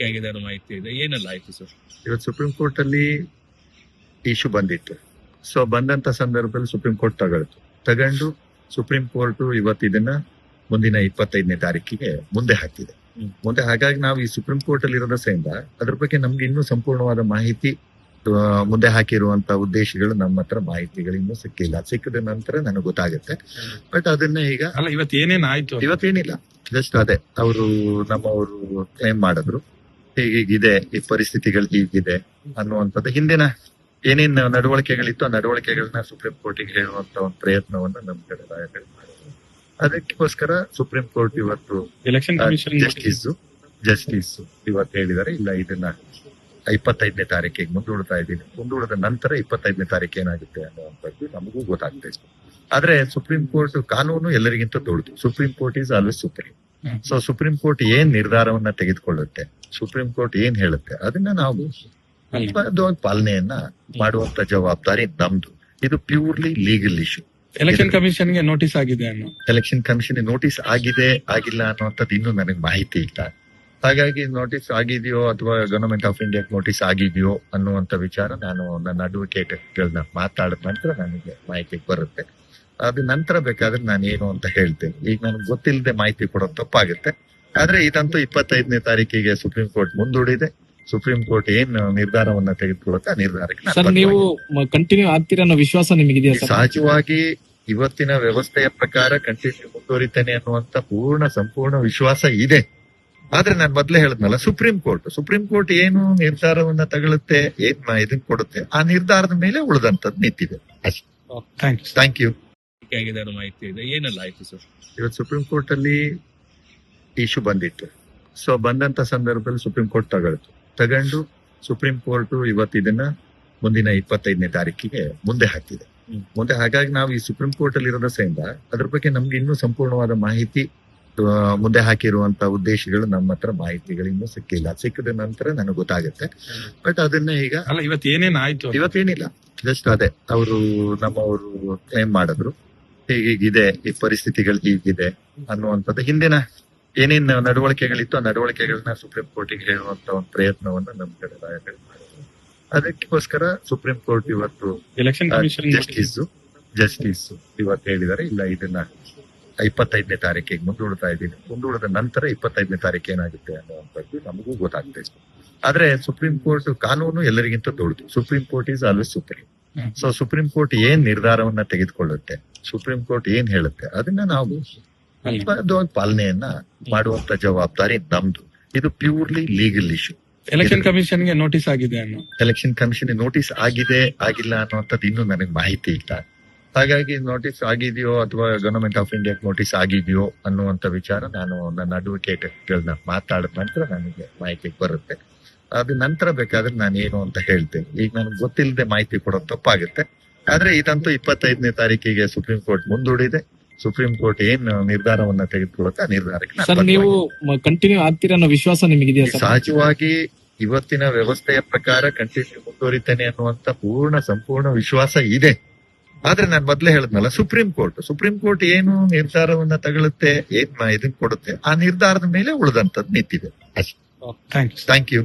ಆಗಿದೆ ಅನ್ನೋ ಮಾಹಿತಿ ಇದೆ. ಏನೆಲ್ಲ ಆಯ್ತು ಸರ್? ಇವತ್ತು ಸುಪ್ರೀಂ ಕೋರ್ಟ್ ಅಲ್ಲಿ ಇಶ್ಯೂ ಬಂದಿತ್ತು. ಸೊ ಬಂದಂತ ಸಂದರ್ಭದಲ್ಲಿ ಸುಪ್ರೀಂ ಕೋರ್ಟ್ ತಗೊಂಡು ಸುಪ್ರೀಂ ಕೋರ್ಟ್ ಇವತ್ತು ಇದನ್ನ ಮುಂದಿನ 25ನೇ ತಾರೀಕಿಗೆ ಮುಂದೆ ಹಾಕಿದೆ. ಹಾಗಾಗಿ ನಾವು ಈ ಸುಪ್ರೀಂ ಕೋರ್ಟ್ ಅಲ್ಲಿ ಇರೋದ್ರಿಂದ ಅದ್ರ ಬಗ್ಗೆ ನಮ್ಗೆ ಇನ್ನೂ ಸಂಪೂರ್ಣವಾದ ಮಾಹಿತಿ ಮುಂದೆ ಹಾಕಿರುವಂತ ಉದ್ದೇಶಗಳು ನಮ್ಮ ಹತ್ರ ಮಾಹಿತಿಗಳು ಇನ್ನೂ ಸಿಕ್ಕಿಲ್ಲ. ಸಿಕ್ಕಿದ ನಂತರ ನನಗೆ ಗೊತ್ತಾಗುತ್ತೆ. ಬಟ್ ಅದನ್ನ ಈಗ ಇವತ್ತೇನಿಲ್ಲ, ಜಸ್ಟ್ ಅದೇ ಅವರು ನಮ್ಮವರು ಕ್ಲೈಮ್ ಮಾಡಿದ್ರು, ಹೀಗಿದೆ ಈ ಪರಿಸ್ಥಿತಿಗಳು ಹೀಗಿದೆ ಅನ್ನುವಂಥದ್ದು. ಹಿಂದಿನ ಏನೇನ್ ನಡವಳಿಕೆಗಳಿತ್ತು ಆ ನಡವಳಿಕೆಗಳನ್ನ ಸುಪ್ರೀಂ ಕೋರ್ಟಿಗೆ ಹೇಳುವಂತ ಒಂದು ಪ್ರಯತ್ನವನ್ನು ನಮ್ಮ ಕಡೆ ಮಾಡಿದ್ರು. ಅದಕ್ಕೋಸ್ಕರ ಸುಪ್ರೀಂ ಕೋರ್ಟ್ ಇವತ್ತು ಜಸ್ಟಿಸ್ ಇವತ್ತು ಹೇಳಿದ್ದಾರೆ, ಇಲ್ಲ ಇದನ್ನ 25ನೇ ತಾರೀಕಿಗೆ ಮುಂದೂಡ್ತಾ ಇದ್ದೀನಿ. ಮುಂದೂಡಿದ ನಂತರ 25ನೇ ತಾರೀಕು ಏನಾಗುತ್ತೆ ಅನ್ನುವಂಥದ್ದು ನಮಗೂ ಗೊತ್ತಾಗ್ತದೆ. ಆದ್ರೆ ಸುಪ್ರೀಂ ಕೋರ್ಟ್ ಕಾನೂನು ಎಲ್ಲರಿಗಿಂತ ದೊಡ್ಡದು. Supreme court is always supreme. So supreme court ಏನ್ ನಿರ್ಧಾರವನ್ನ ತೆಗೆದುಕೊಳ್ಳುತ್ತೆ, ಸುಪ್ರೀಂ ಕೋರ್ಟ್ ಏನ್ ಹೇಳುತ್ತೆ, ಅದನ್ನ ನಾವು ಪಾಲನೆಯನ್ನ ಮಾಡುವಂತ ಜವಾಬ್ದಾರಿ ನಮ್ದು. ಇದು ಪ್ಯೂರ್ಲಿ ಲೀಗಲ್ ಇಶ್ಯೂ. ಎಲೆಕ್ಷನ್ ಕಮಿಷನ್ಗೆ ನೋಟಿಸ್ ಆಗಿದೆ ಎಲೆಕ್ಷನ್ ಕಮಿಷನ್ ನೋಟಿಸ್ ಆಗಿದೆ ಆಗಿಲ್ಲ ಅನ್ನುವಂಥದ್ದು ಇನ್ನೂ ನನಗೆ ಮಾಹಿತಿ ಇಲ್ಲ. ಹಾಗಾಗಿ ನೋಟಿಸ್ ಆಗಿದೆಯೋ ಅಥವಾ ಗವರ್ನಮೆಂಟ್ ಆಫ್ ಇಂಡಿಯಾ ನೋಟಿಸ್ ಆಗಿದೆಯೋ ಅನ್ನುವಂತ ವಿಚಾರ ನಾನು ನನ್ನ ಅಡ್ವೊಕೇಟ್ ಗಳನ್ನ ಮಾತಾಡಿದ ನಂತರ ನನಗೆ ಮಾಹಿತಿ ಬರುತ್ತೆ. ಅದ ನಂತರ ಬೇಕಾದ್ರೆ ನಾನು ಏನು ಅಂತ ಹೇಳ್ತೇನೆ. ಈಗ ನನಗೆ ಗೊತ್ತಿಲ್ಲದೆ ಮಾಹಿತಿ ಕೊಡೋದು ತಪ್ಪಾಗುತ್ತೆ. ಆದ್ರೆ ಇದಂತೂ 25ನೇ ತಾರೀಕಿಗೆ ಸುಪ್ರೀಂ ಕೋರ್ಟ್ ಮುಂದೂಡಿದೆ. ಸುಪ್ರೀಂ ಕೋರ್ಟ್ ಏನ್ ನಿರ್ಧಾರವನ್ನ ತೆಗೆದುಕೊಳ್ಳುತ್ತೆ ಆ ನಿರ್ಧಾರಕ್ಕೆ ನೀವು ಕಂಟಿನ್ಯೂ ಆಗ್ತೀರಾ ಅನ್ನೋ ವಿಶ್ವಾಸ ನಿಮಗಿದೆಯಾ? ಸಹಜವಾಗಿ ಇವತ್ತಿನ ವ್ಯವಸ್ಥೆಯ ಪ್ರಕಾರ ಕಂಟಿನ್ಯೂ ಮುಂದುವರಿತೇನೆ ಅನ್ನುವಂತ ಸಂಪೂರ್ಣ ವಿಶ್ವಾಸ ಇದೆ. ಆದ್ರೆ ನಾನು ಮೊದ್ಲೇ ಹೇಳಿದ್ನಲ್ಲ, ಸುಪ್ರೀಂ ಕೋರ್ಟ್ ಏನು ನಿರ್ಧಾರವನ್ನ ತಗೊಳುತ್ತೆ, ಏನ್ ಇದನ್ ಕೊಡುತ್ತೆ, ಆ ನಿರ್ಧಾರದ ಮೇಲೆ ಉಳಿದಂತದ್ದು ನಿಂತಿದೆ ಅಷ್ಟೇ. Thank you. ಆಗಿದೆ ಅನ್ನೋ ಮಾಹಿತಿ ಇದೆ. ಏನೆಲ್ಲ ಆಯ್ತು ಸರ್? ಇವತ್ತು ಸುಪ್ರೀಂ ಕೋರ್ಟ್ ಅಲ್ಲಿ ಇಶ್ಯೂ ಬಂದಿತ್ತು. ಸೊ ಬಂದಂತ ಸಂದರ್ಭದಲ್ಲಿ ಸುಪ್ರೀಂ ಕೋರ್ಟ್ ತಗೊಂಡು ಸುಪ್ರೀಂ ಕೋರ್ಟ್ ಇವತ್ತು ಇದನ್ನ ಮುಂದಿನ 25ನೇ ತಾರೀಕಿಗೆ ಮುಂದೆ ಹಾಕಿದೆ. ಹಾಗಾಗಿ ನಾವು ಈ ಸುಪ್ರೀಂ ಕೋರ್ಟ್ ಅಲ್ಲಿ ಇರೋದ್ರಿಂದ ಅದ್ರ ಬಗ್ಗೆ ನಮ್ಗೆ ಇನ್ನೂ ಸಂಪೂರ್ಣವಾದ ಮಾಹಿತಿ ಮುಂದೆ ಹಾಕಿರುವಂತ ಉದ್ದೇಶಗಳು ನಮ್ಮ ಹತ್ರ ಮಾಹಿತಿಗಳು ಇನ್ನೂ ಸಿಕ್ಕಿಲ್ಲ. ಸಿಕ್ಕಿದ ನಂತರ ನನಗೆ ಗೊತ್ತಾಗುತ್ತೆ. ಬಟ್ ಅದನ್ನ ಈಗ ಇವತ್ತೇನಿಲ್ಲ, ಜಸ್ಟ್ ಅದೇ ಅವರು ನಮ್ಮವರು ಕ್ಲೈಮ್ ಮಾಡಿದ್ರು, ಹೀಗಿದೆ ಈ ಪರಿಸ್ಥಿತಿಗಳು ಹೀಗಿದೆ ಅನ್ನುವಂಥದ್ದು. ಹಿಂದಿನ ಏನೇನ್ ನಡವಳಿಕೆಗಳಿತ್ತು ಆ ನಡವಳಿಕೆಗಳನ್ನ ಸುಪ್ರೀಂ ಕೋರ್ಟಿಗೆ ಹೇಳುವಂತ ಒಂದು ಪ್ರಯತ್ನವನ್ನು ನಮ್ಮ ಕಡೆ ಮಾಡಿದ್ರು. ಅದಕ್ಕೋಸ್ಕರ ಸುಪ್ರೀಂ ಕೋರ್ಟ್ ಇವತ್ತು ಜಸ್ಟಿಸ್ ಇವತ್ತು ಹೇಳಿದ್ದಾರೆ, ಇಲ್ಲ ಇದನ್ನ 25ನೇ ತಾರೀಕಿಗೆ ಮುಂದೂಡ್ತಾ ಇದ್ದೀನಿ. ಮುಂದೂಡಿದ ನಂತರ 25ನೇ ತಾರೀಕು ಏನಾಗುತ್ತೆ ಅನ್ನುವಂಥದ್ದು ನಮಗೂ ಗೊತ್ತಾಗ್ತದೆ. ಆದ್ರೆ ಸುಪ್ರೀಂ ಕೋರ್ಟ್ ಕಾನೂನು ಎಲ್ಲರಿಗಿಂತ ದೊಡ್ಡದು. Supreme court is always supreme. So supreme court ಏನ್ ನಿರ್ಧಾರವನ್ನ ತೆಗೆದುಕೊಳ್ಳುತ್ತೆ, ಸುಪ್ರೀಂ ಕೋರ್ಟ್ ಏನ್ ಹೇಳುತ್ತೆ, ಅದನ್ನ ನಾವು ಪಾಲನೆಯನ್ನ ಮಾಡುವಂತ ಜವಾಬ್ದಾರಿ ನಮ್ದು. ಇದು ಪ್ಯೂರ್ಲಿ ಲೀಗಲ್ ಇಶ್ಯೂ. ಎಲೆಕ್ಷನ್ ಕಮಿಷನ್ಗೆ ನೋಟಿಸ್ ಆಗಿದೆ ಎಲೆಕ್ಷನ್ ಕಮಿಷನ್ ನೋಟಿಸ್ ಆಗಿದೆ ಆಗಿಲ್ಲ ಅನ್ನುವಂಥದ್ದು ಇನ್ನೂ ನನಗೆ ಮಾಹಿತಿ ಇಲ್ಲ. ಹಾಗಾಗಿ ನೋಟಿಸ್ ಆಗಿದೆಯೋ ಅಥವಾ ಗವರ್ನಮೆಂಟ್ ಆಫ್ ಇಂಡಿಯಾ ನೋಟಿಸ್ ಆಗಿದೆಯೋ ಅನ್ನುವಂತ ವಿಚಾರ ನಾನು ನನ್ನ ಅಡ್ವೊಕೇಟ್ ಗಳನ್ನ ಮಾತಾಡಿದ ನಂತರ ನನಗೆ ಮಾಹಿತಿ ಬರುತ್ತೆ. ಅದ ನಂತರ ಬೇಕಾದ್ರೆ ನಾನು ಏನು ಅಂತ ಹೇಳ್ತೇನೆ. ಈಗ ನನಗೆ ಗೊತ್ತಿಲ್ಲದೆ ಮಾಹಿತಿ ಕೊಡೋದು ತಪ್ಪಾಗುತ್ತೆ. ಆದ್ರೆ ಇದಂತೂ 25ನೇ ತಾರೀಕಿಗೆ ಸುಪ್ರೀಂ ಕೋರ್ಟ್ ಮುಂದೂಡಿದೆ. ಸುಪ್ರೀಂ ಕೋರ್ಟ್ ಏನ್ ನಿರ್ಧಾರವನ್ನ ತೆಗೆದುಕೊಳ್ಳುತ್ತೆ ಆ ನಿರ್ಧಾರಕ್ಕೆ ನೀವು ಕಂಟಿನ್ಯೂ ಆಗ್ತೀರಾ ಅನ್ನೋ ವಿಶ್ವಾಸ ನಿಮಗಿದೆಯಾ? ಸಹಜವಾಗಿ ಇವತ್ತಿನ ವ್ಯವಸ್ಥೆಯ ಪ್ರಕಾರ ಕಂಟಿನ್ಯೂ ಮುಂದುವರಿತೇನೆ ಅನ್ನುವಂತ ಸಂಪೂರ್ಣ ವಿಶ್ವಾಸ ಇದೆ. ಆದ್ರೆ ನಾನು ಮೊದ್ಲೇ ಹೇಳಿದ್ನಲ್ಲ, ಸುಪ್ರೀಂ ಕೋರ್ಟ್ ಏನು ನಿರ್ಧಾರವನ್ನ ತಗೊಳುತ್ತೆ, ಏನ್ ಇದನ್ ಕೊಡುತ್ತೆ, ಆ ನಿರ್ಧಾರದ ಮೇಲೆ ಉಳಿದಂತದ್ದು ನಿಂತಿದೆ ಅಷ್ಟೇ. Thank you.